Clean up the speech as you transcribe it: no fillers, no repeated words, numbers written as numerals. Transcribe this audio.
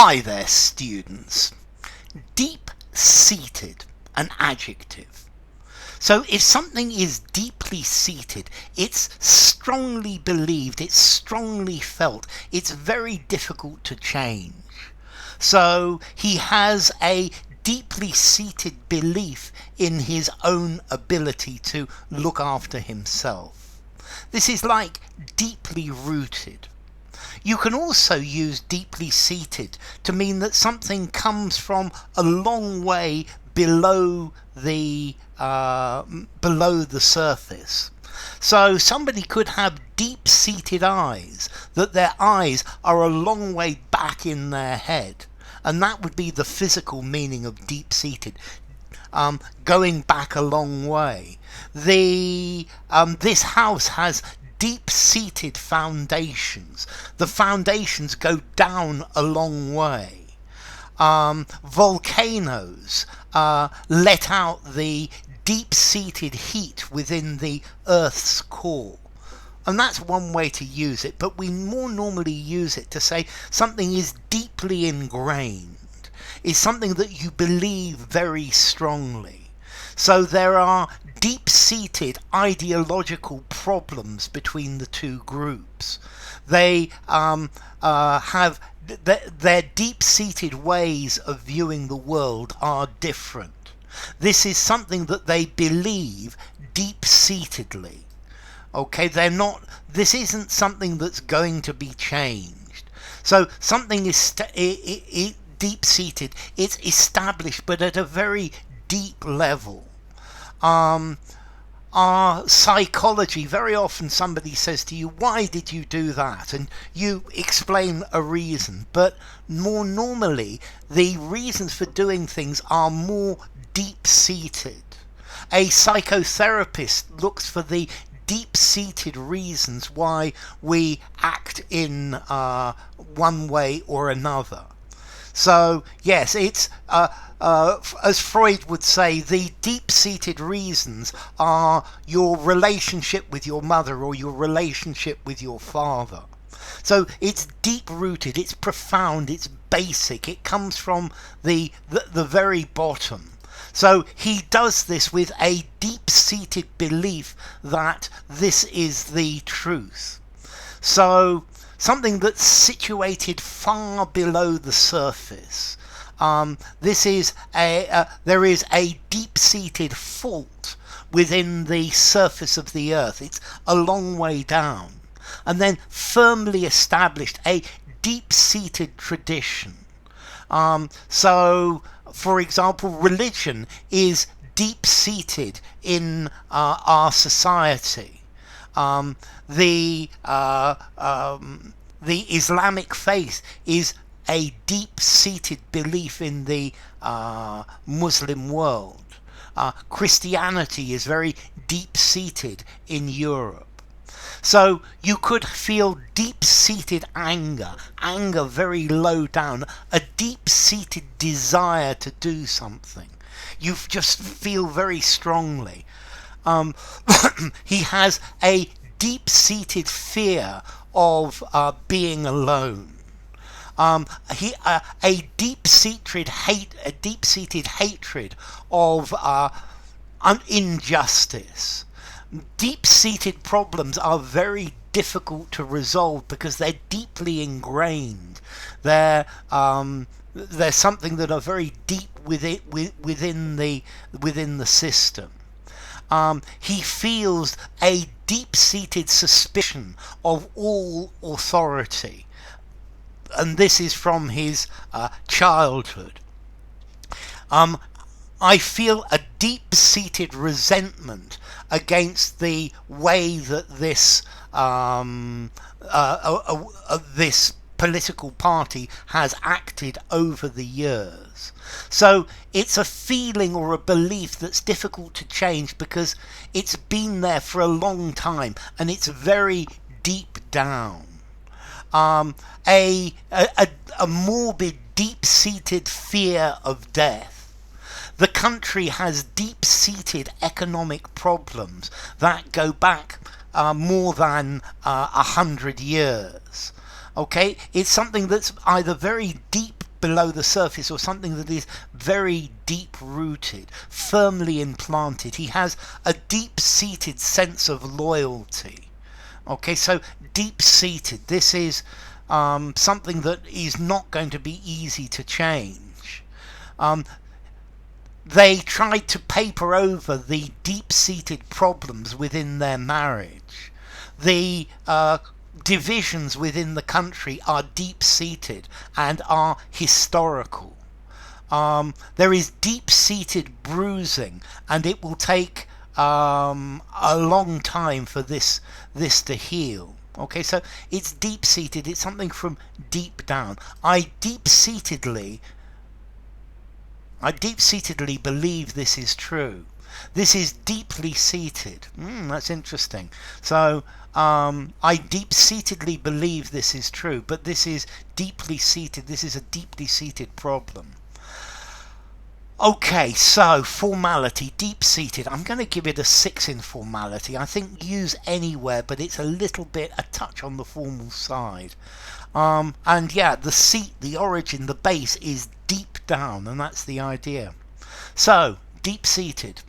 Hi there, students. Deep-seated, an adjective. So if something is deeply seated, it's strongly believed, it's strongly felt, it's very difficult to change. So he has a deeply seated belief in his own ability to look after himself. This is like deeply rooted. You can also use deeply seated to mean that something comes from a long way below the surface. So somebody could have deep-seated eyes, that their eyes are a long way back in their head, and that would be the physical meaning of deep-seated. Going back a long way. This house has deep-seated foundations. The foundations go down a long way. Volcanoes let out the deep-seated heat within the Earth's core. And that's one way to use it, but we more normally use it to say something is deeply ingrained, is something that you believe very strongly. So there are deep-seated ideological problems between the two groups. They have their deep-seated ways of viewing the world are different. This is something that they believe deep-seatedly. Okay, this isn't something that's going to be changed. So something is deep-seated, it's established, but at a very deep level. Our psychology, very often somebody says to you, why did you do that? And you explain a reason, but more normally the reasons for doing things are more deep-seated. A psychotherapist looks for the deep-seated reasons why we act in one way or another. So yes, it's as Freud would say, the deep-seated reasons are your relationship with your mother or your relationship with your father. So it's deep-rooted, it's profound, it's basic, it comes from the very bottom. So he does this with a deep-seated belief that this is the truth. So something that's situated far below the surface. There is a deep-seated fault within the surface of the earth. It's a long way down. And then firmly established a deep-seated tradition. So, for example, religion is deep-seated in our society. The Islamic faith is a deep-seated belief in the Muslim world. Christianity is very deep-seated in Europe. So you could feel deep-seated anger very low down, a deep-seated desire to do something. You just feel very strongly. He has a deep-seated fear of being alone. A deep-seated hatred of injustice. Deep-seated problems are very difficult to resolve because they're deeply ingrained. They're something that are very deep within the system. He feels a deep-seated suspicion of all authority, and this is from his childhood. I feel a deep-seated resentment against the way that this political party has acted over the years. So it's a feeling or a belief that's difficult to change because it's been there for a long time and it's very deep down. A morbid, deep-seated fear of death. The country has deep-seated economic problems that go back more than 100 years. Okay, it's something that's either very deep below the surface, or something that is very deep rooted, firmly implanted. He has a deep seated sense of loyalty. Okay, so deep seated, this is something that is not going to be easy to change. They tried to paper over the deep-seated problems within their marriage. The divisions within the country are deep-seated and are historical. There is deep-seated bruising, and it will take a long time for this to heal. Okay, so it's deep-seated. It's something from deep down. I deep-seatedly believe this is true. This is deeply seated. That's interesting. So I deep-seatedly believe this is true, but this is deeply seated. This is a deeply seated problem. Okay, so formality, deep-seated. I'm going to give it a 6 in formality. I think use anywhere, but it's a little bit, a touch on the formal side. And yeah, the seat, the origin, the base is deep down, and that's the idea. So, deep-seated.